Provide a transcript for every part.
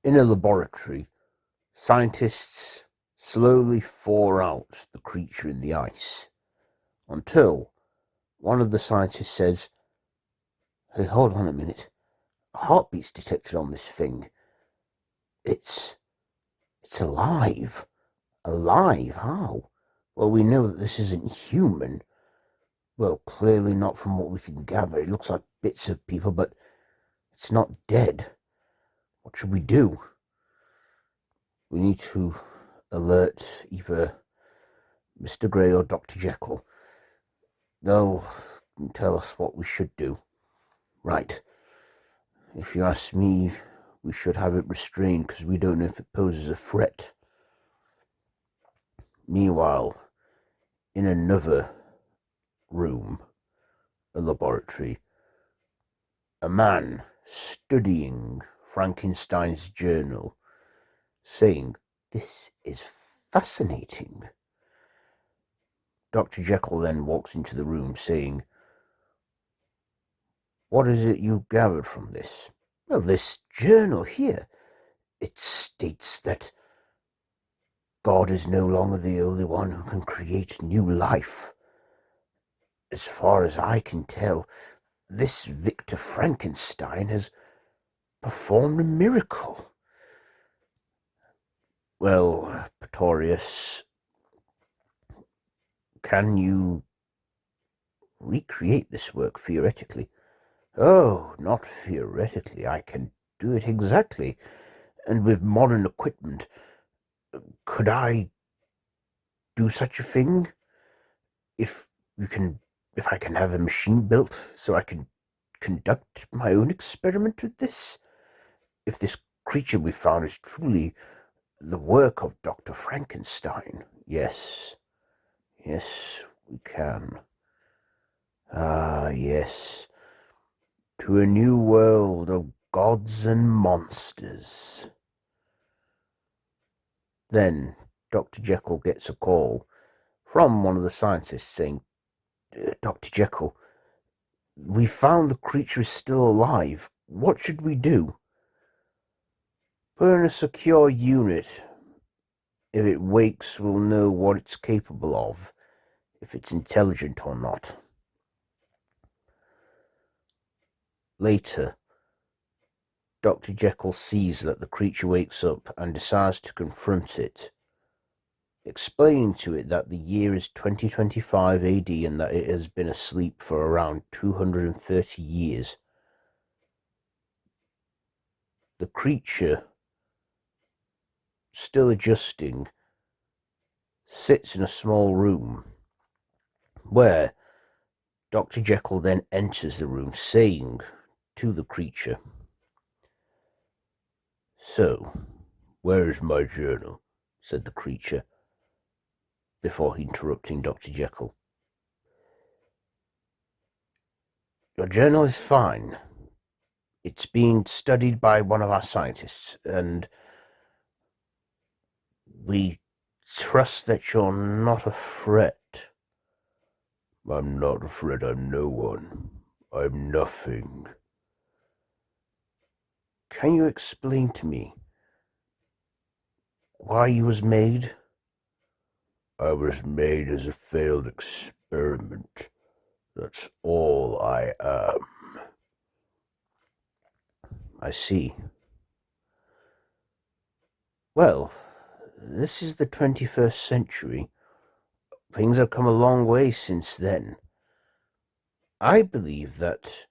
In a laboratory, scientists slowly thaw out the creature in the ice until one of the scientists says, "Hey, hold on a minute. A heartbeat's detected on this thing. It's it's alive. Alive? How? Well, we know that this isn't human. Well, clearly not from what we can gather. It looks like bits of people, but it's not dead. What should we do? We need to alert either Mr. Grey or Dr. Jekyll. They'll tell us what we should do." Right. If you ask me, we should have it restrained because we don't know if it poses a threat. Meanwhile, in another room, a laboratory, a man studying Frankenstein's journal, saying, "This is fascinating." Dr. Jekyll then walks into the room saying, "What is it you gathered from this?" "Well, this journal here, it states that God is no longer the only one who can create new life. As far as I can tell, this Victor Frankenstein has performed a miracle." "Well, Pretorius, can you recreate this work theoretically?" "Oh, not theoretically. I can do it exactly. And with modern equipment, could I do such a thing? If you can, if I can have a machine built so I can conduct my own experiment with this? If this creature we found is truly the work of Dr. Frankenstein, yes, yes, we can. Ah, yes, to a new world of gods and monsters." Then Dr. Jekyll gets a call from one of the scientists saying, "Dr. Jekyll, we found the creature is still alive. What should we do?" "Put in a secure unit. If it wakes, we'll know what it's capable of, if it's intelligent or not." Later, Dr. Jekyll sees that the creature wakes up and decides to confront it, explaining to it that the year is 2025 AD and that it has been asleep for around 230 years. The creature, still adjusting, sits in a small room where Dr. Jekyll then enters the room, saying to the creature, "So, where is my journal?" said the creature, before interrupting Dr. Jekyll. "Your journal is fine. It's being studied by one of our scientists, and we trust that you're not a threat." "I'm not a threat. I'm no one. I'm nothing." "Can you explain to me why you was made?" "I was made as a failed experiment. That's all I am." "I see. Well, this is the 21st century. Things have come a long way since then. I believe that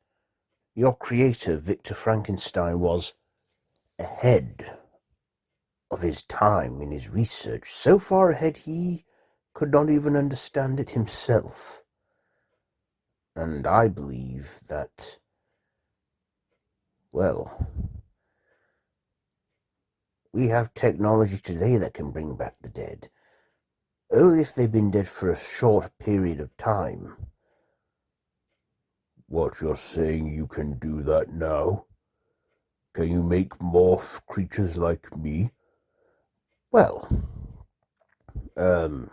your creator, Victor Frankenstein, was ahead of his time in his research. So far ahead he could not even understand it himself. And I believe that, well, we have technology today that can bring back the dead. Only if they've been dead for a short period of time." "What, you're saying you can do that now? Can you make morph creatures like me?" "Well, um,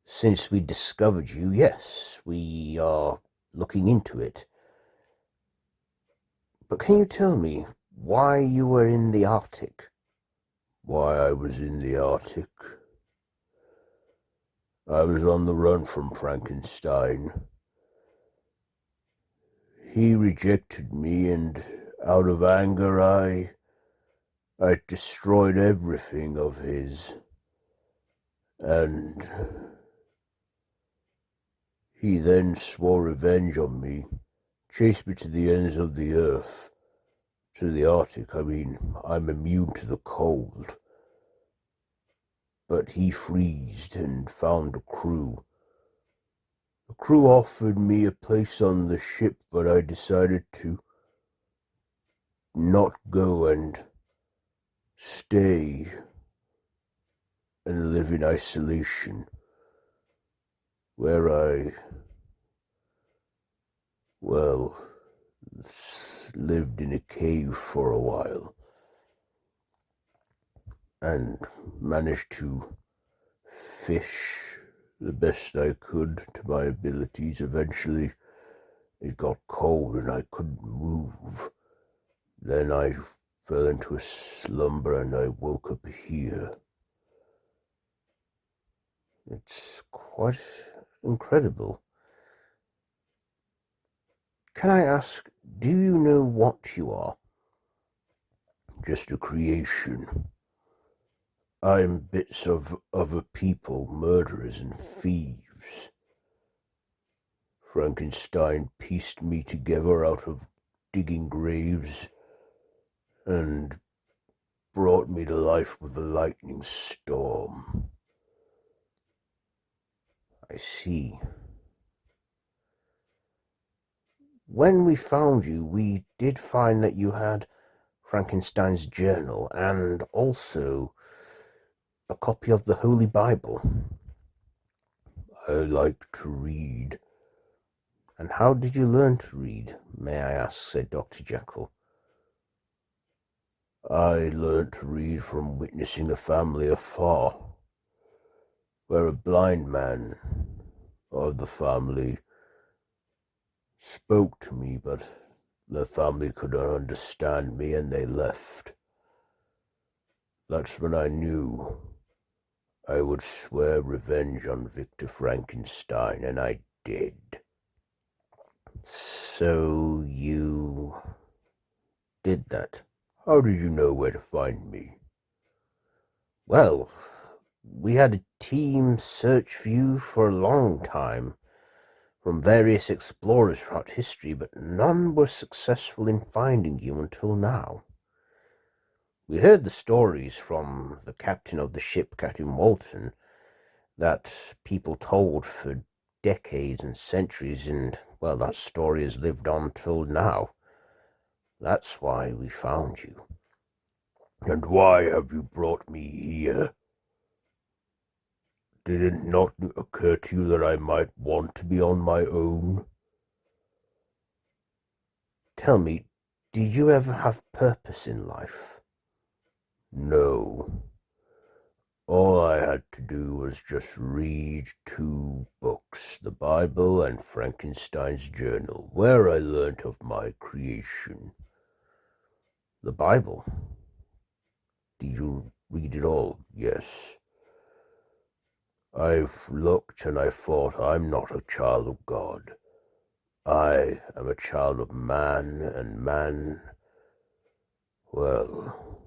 since we discovered you, yes, we are looking into it. But can you tell me, why you were in the Arctic. Why I was in the Arctic? I was on the run from Frankenstein. He rejected me, and out of anger I destroyed everything of his. And he then swore revenge on me, chased me to the ends of the earth, to the Arctic. I mean, I'm immune to the cold. But he freezed and found a crew. The crew offered me a place on the ship, but I decided to not go and stay and live in isolation, where I, well, lived in a cave for a while and managed to fish the best I could to my abilities. Eventually, it got cold and I couldn't move. Then I fell into a slumber and I woke up here. It's quite incredible. Can I ask, do you know what you are? Just a creation. I'm bits of other people, murderers and thieves. Frankenstein pieced me together out of digging graves and brought me to life with a lightning storm. I see. When we found you, we did find that you had Frankenstein's journal and also a copy of the Holy Bible. I like to read. And how did you learn to read, may I ask, said Dr. Jekyll. I learnt to read from witnessing a family afar, where a blind man of the family spoke to me, but the family couldn't understand me and they left. That's when I knew I would swear revenge on Victor Frankenstein, and I did. So you did that? How did you know where to find me? Well, we had a team search for you for a long time, from various explorers throughout history, but none were successful in finding you until now. We heard the stories from the captain of the ship, Captain Walton, that people told for decades and centuries, and, well, that story has lived on till now. That's why we found you. And why have you brought me here? Did it not occur to you that I might want to be on my own? Tell me, did you ever have purpose in life? No. All I had to do was just read 2 books, the Bible and Frankenstein's journal, where I learnt of my creation. The Bible? Did you read it all? Yes. I've looked and I thought, I'm not a child of God. I am a child of man, and man, well,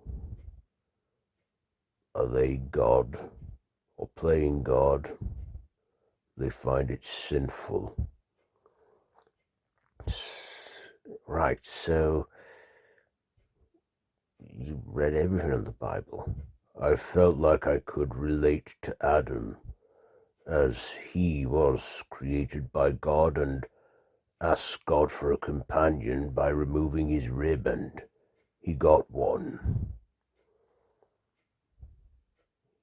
are they God or playing God? They find it sinful. Right, so you read everything in the Bible. I felt like I could relate to Adam, as he was created by God, and asked God for a companion by removing his rib, and he got one.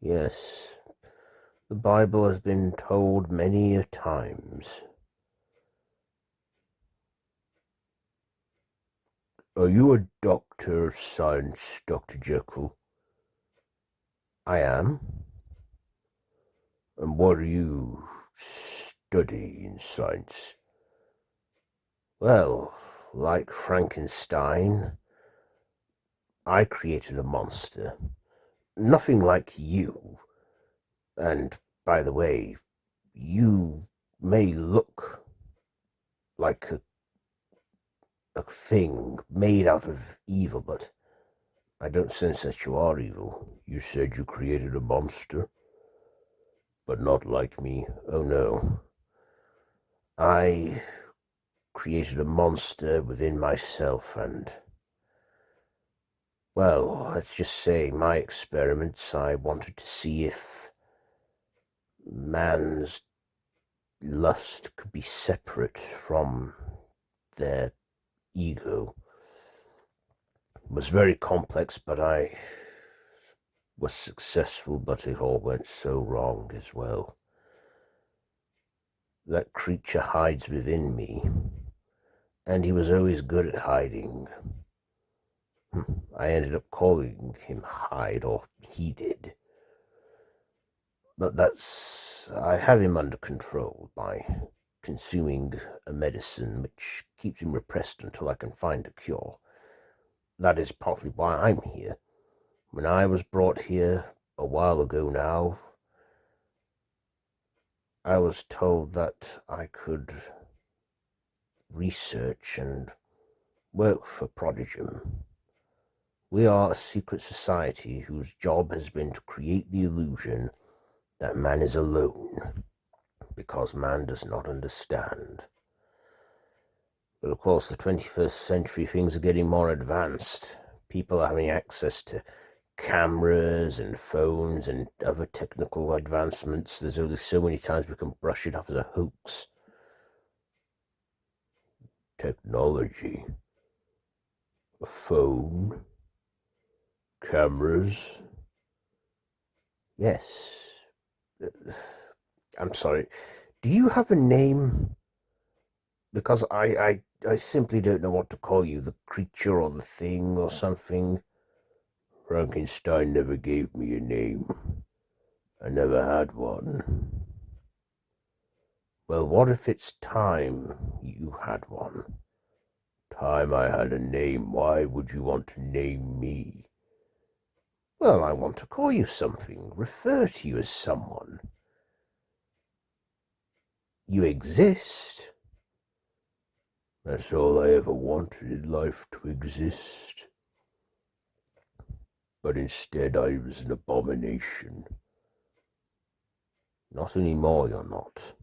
Yes, the Bible has been told many a times. Are you a doctor of science, Dr. Jekyll? I am. And what do you study in science? Well, like Frankenstein, I created a monster. Nothing like you. And, by the way, you may look like a thing made out of evil, but I don't sense that you are evil. You said you created a monster, but not like me. Oh no. I created a monster within myself, and, well, let's just say my experiments, I wanted to see if man's lust could be separate from their ego. It was very complex, but I was successful, but it all went so wrong as well. That creature hides within me, and he was always good at hiding. I ended up calling him Hyde, or he did. But I have him under control by consuming a medicine which keeps him repressed until I can find a cure. That is partly why I'm here. When I was brought here a while ago now, I was told that I could research and work for Prodigum. We are a secret society whose job has been to create the illusion that man is alone, because man does not understand. But of course, the 21st century, things are getting more advanced. People are having access to cameras and phones and other technical advancements. There's only so many times we can brush it off as a hoax. Technology. A phone. Cameras. Yes. I'm sorry. Do you have a name? Because I simply don't know what to call you, the creature or the thing or something. Frankenstein never gave me a name. I never had one. Well, what if it's time you had one? Time I had a name. Why would you want to name me? Well, I want to call you something, refer to you as someone. You exist. That's all I ever wanted in life, to exist. But instead I was an abomination. Not anymore, you're not.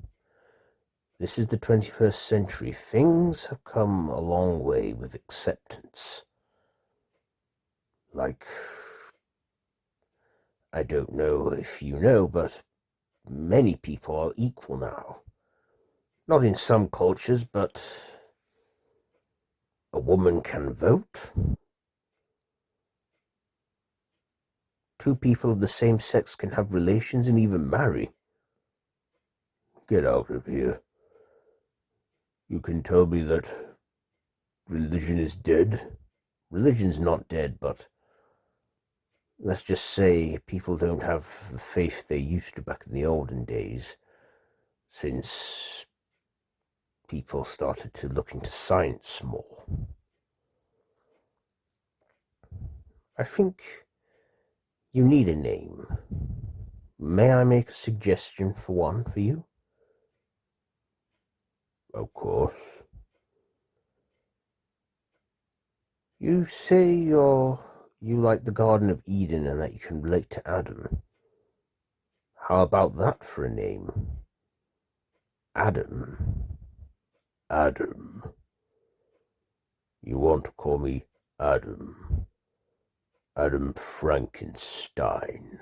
This is the 21st century. Things have come a long way with acceptance. Like, I don't know if you know, but many people are equal now. Not in some cultures, but a woman can vote. Two people of the same sex can have relations and even marry. Get out of here. You can tell me that religion is dead? Religion's not dead, but let's just say people don't have the faith they used to back in the olden days, since people started to look into science more. I think you need a name. May I make a suggestion for one for you? Of course. You say you like the Garden of Eden and that you can relate to Adam. How about that for a name? Adam. Adam. You want to call me Adam? Adam Frankenstein.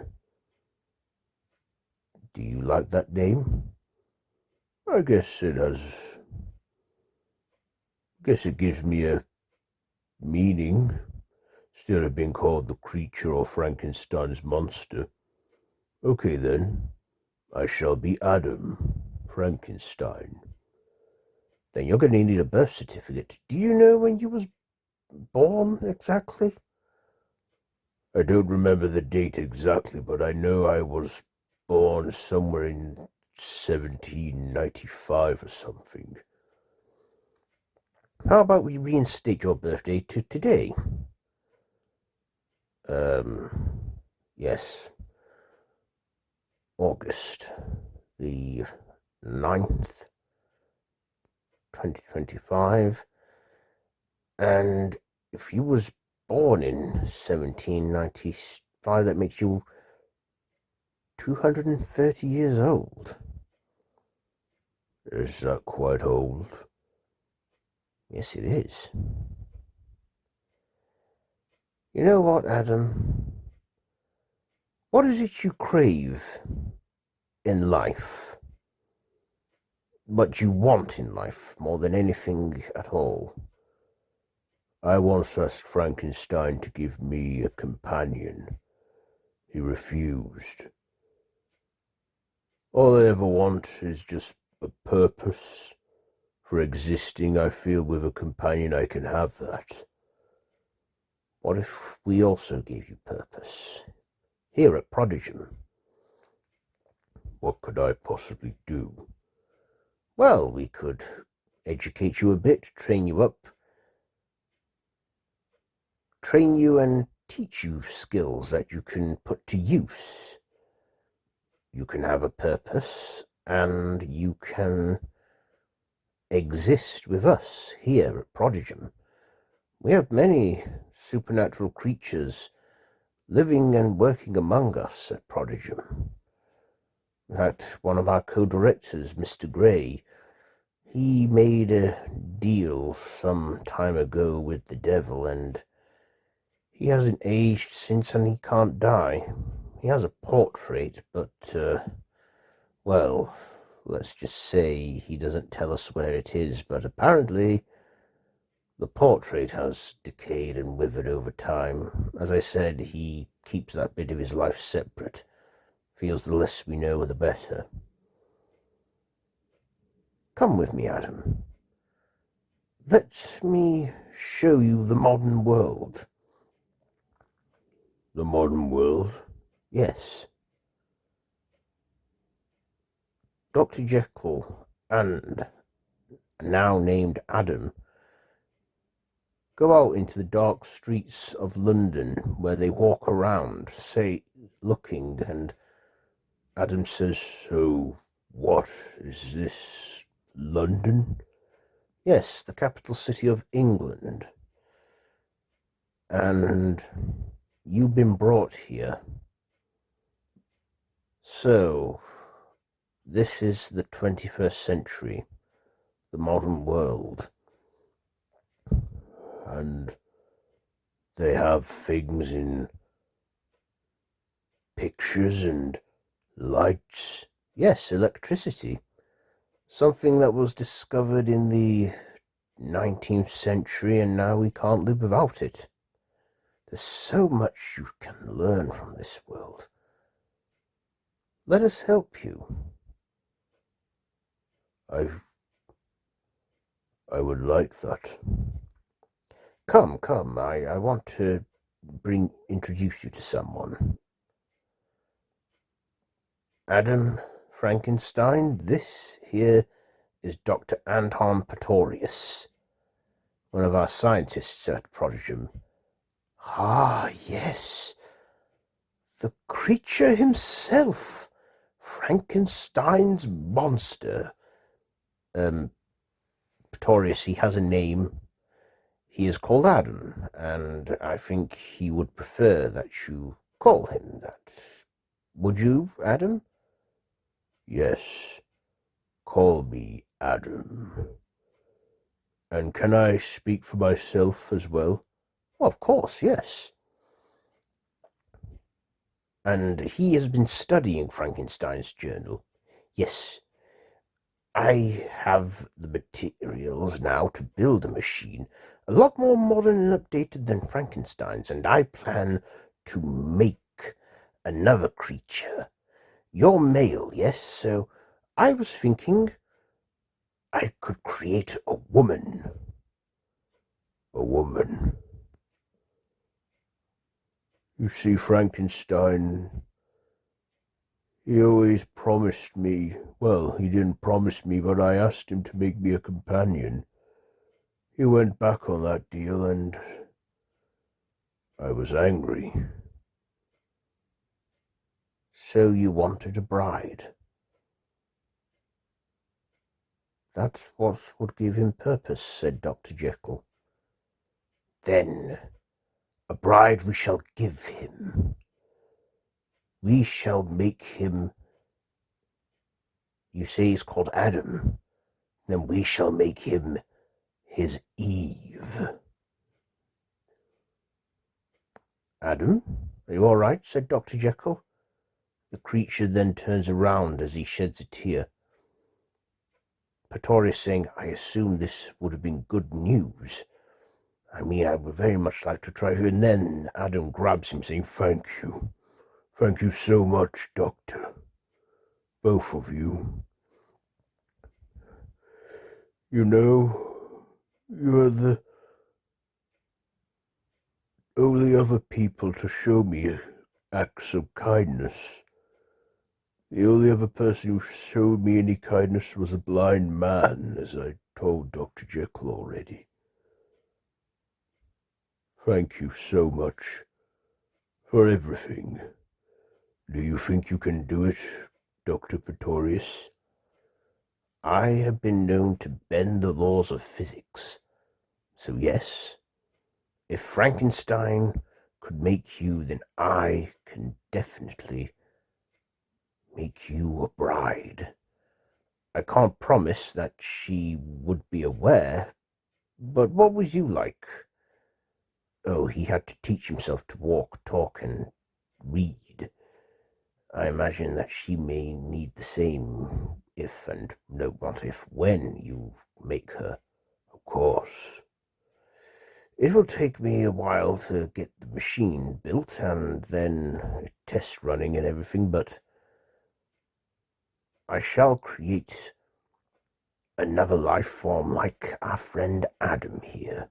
Do you like that name? I guess it gives me a meaning, instead of being called the creature or Frankenstein's monster. Okay then, I shall be Adam Frankenstein. Then you're going to need a birth certificate. Do you know when you was born exactly? I don't remember the date exactly, but I know I was born somewhere in 1795 or something. How about we reinstate your birthday to today? Yes, August the 9th, 2025. And if you was born in 1795, that makes you 230 years old. Is that quite old? Yes, it is. You know what, Adam? What is it you crave in life? What you want in life more than anything at all? I once asked Frankenstein to give me a companion. He refused. All I ever want is just a purpose for existing. I feel with a companion I can have that. What if we also gave you purpose? Here at Prodigum. What could I possibly do? Well, we could educate you a bit, train you up, train you and teach you skills that you can put to use. You can have a purpose and you can exist with us here at Prodigum. We have many supernatural creatures living and working among us at Prodigum. In fact, one of our co-directors, Mr. Gray, he made a deal some time ago with the devil, and he hasn't aged since, and he can't die. He has a portrait, but, well, let's just say he doesn't tell us where it is, but apparently the portrait has decayed and withered over time. As I said, he keeps that bit of his life separate. Feels the less we know, the better. Come with me, Adam. Let me show you the modern world. The modern world? Yes. Dr. Jekyll and now named Adam go out into the dark streets of London where they walk around, say, looking, and Adam says, So, what is this? London? yes, the capital city of England. And you've been brought here. So, this is the 21st century, the modern world. And they have things in pictures and lights. Yes, electricity. Something that was discovered in the 19th century, and now we can't live without it. There's so much you can learn from this world. Let us help you. I would like that. Come, I want to introduce you to someone. Adam Frankenstein, this here is Dr. Anton Pretorius, one of our scientists at Prodigum. Ah, yes, the creature himself, Frankenstein's monster. Pretorius, he has a name. He is called Adam, and I think he would prefer that you call him that. Would you, Adam? Yes, call me Adam. And can I speak for myself as well? Of course, yes. And he has been studying Frankenstein's journal. Yes, I have the materials now to build a machine, a lot more modern and updated than Frankenstein's, and I plan to make another creature. You're male, yes, so I was thinking I could create a woman. A woman? You see, Frankenstein, he always promised me, well, he didn't promise me, but I asked him to make me a companion. He went back on that deal, and I was angry. So you wanted a bride? That's what would give him purpose, said Dr. Jekyll. Then a bride we shall give him. We shall make him. You say he's called Adam. Then we shall make him his Eve. Adam, are you all right? Said Dr. Jekyll. The creature then turns around as he sheds a tear. Pretorius saying, I assume this would have been good news. I mean, I would very much like to try to. And then Adam grabs him, saying, Thank you. Thank you so much, Doctor. Both of you. You know, you're the only other people to show me acts of kindness. The only other person who showed me any kindness was a blind man, as I told Dr. Jekyll already. Thank you so much for everything. Do you think you can do it, Dr. Pretorius? I have been known to bend the laws of physics. So yes, if Frankenstein could make you, then I can definitely make you a bride. I can't promise that she would be aware, but what was you like? Oh, he had to teach himself to walk, talk, and read. I imagine that she may need the same if and no, not if, when you make her. Of course. It will take me a while to get the machine built and then a test running and everything, but I shall create another life form like our friend Adam here.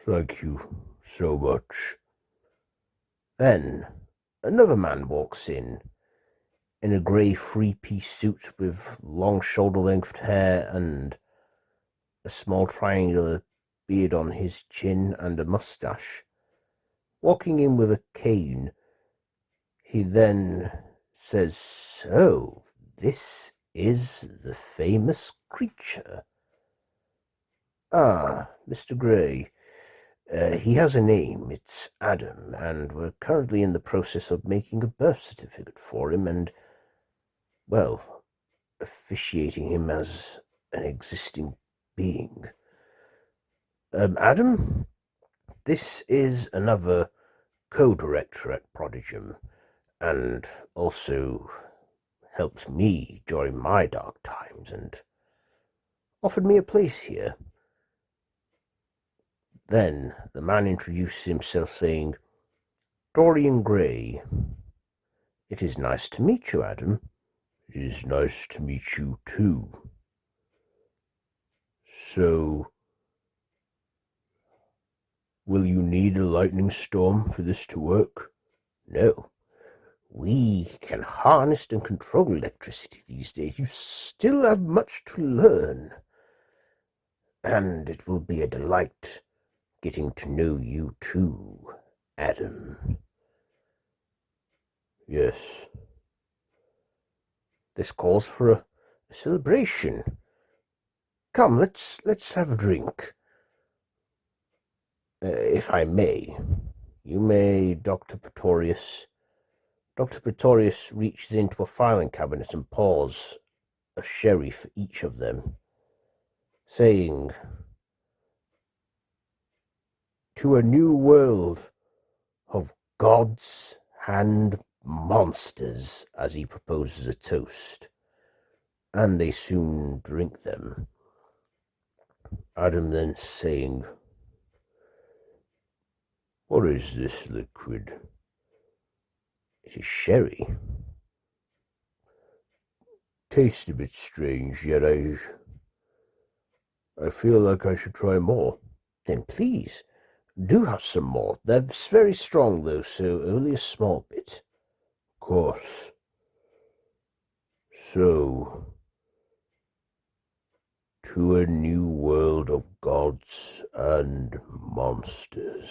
Thank you so much. Then another man walks in a grey three-piece suit with long shoulder-length hair and a small triangular beard on his chin and a moustache. Walking in with a cane, he then says, So, this is the famous creature. Ah, Mr. Gray. He has a name. It's Adam, and we're currently in the process of making a birth certificate for him and, well, officiating him as an existing being. Adam, this is another co-director at Prodigum, and also helped me during my dark times and offered me a place here. Then the man introduced himself, saying, Dorian Gray. It is nice to meet you, Adam. It is nice to meet you, too. So, will you need a lightning storm for this to work? No. We can harness and control electricity these days. You still have much to learn. And it will be a delight getting to know you too, Adam. Yes. This calls for a celebration. Come, let's have a drink. If I may. You may, Dr. Pretorius. Dr. Pretorius reaches into a filing cabinet and pours a sherry for each of them, saying, To a new world of gods and monsters, as he proposes a toast. And they soon drink them. Adam then saying, What is this liquid? It is sherry. Tastes a bit strange, yet I feel like I should try more. Then please, do have some more. That's very strong, though, so only a small bit. Of course. So, to a new world of gods and monsters.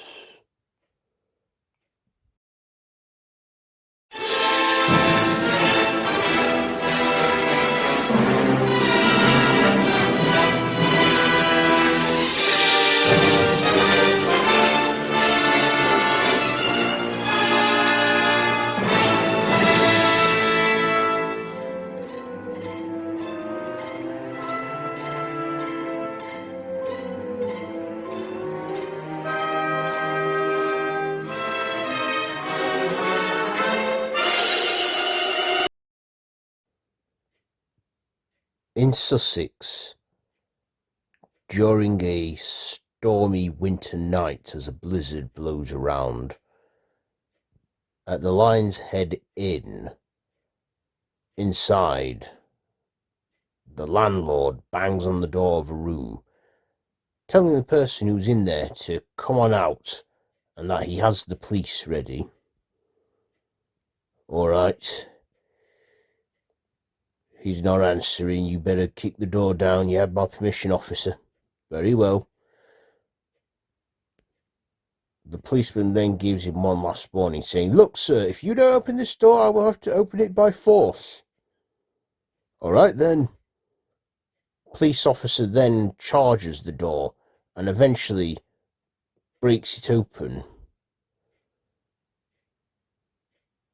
In Sussex, during a stormy winter night as a blizzard blows around, at the Lion's Head Inn, inside, the landlord bangs on the door of a room, telling the person who's in there to come on out and that he has the police ready. All right. He's not answering. You better kick the door down. You have my permission, officer. Very well. The policeman then gives him one last warning, saying, "Look, sir, if you don't open this door, I will have to open it by force." All right, then. Police officer then charges the door and eventually breaks it open.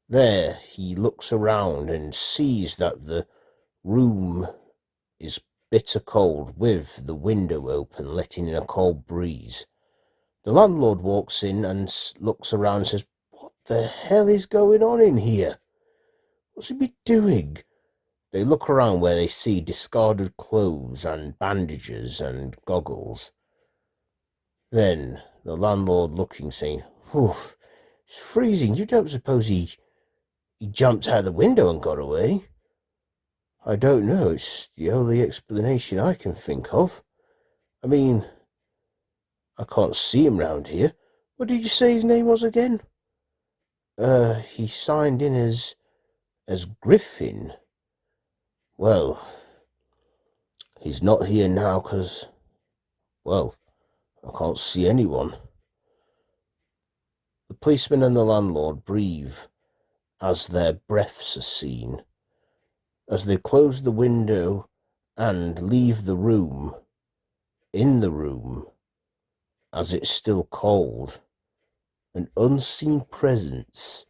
There, he looks around and sees that the room is bitter cold with the window open, letting in a cold breeze. The landlord walks in and looks around and says, "What the hell is going on in here? What's he be doing?" They look around where they see discarded clothes and bandages and goggles. Then the landlord looking, saying, "Oof, it's freezing. You don't suppose he jumped out the window and got away?" "I don't know. It's the only explanation I can think of. I mean, I can't see him round here. What did you say his name was again?" He signed in as Griffin." "Well, he's not here now because, well, I can't see anyone." The policeman and the landlord breathe as their breaths are seen. As they close the window and leave the room, in the room, as it's still cold, an unseen presence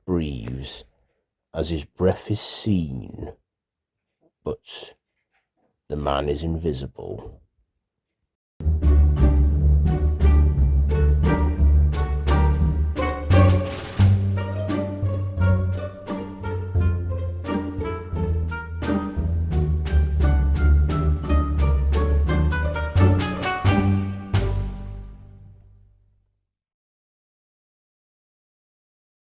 breathes as his breath is seen, but the man is invisible.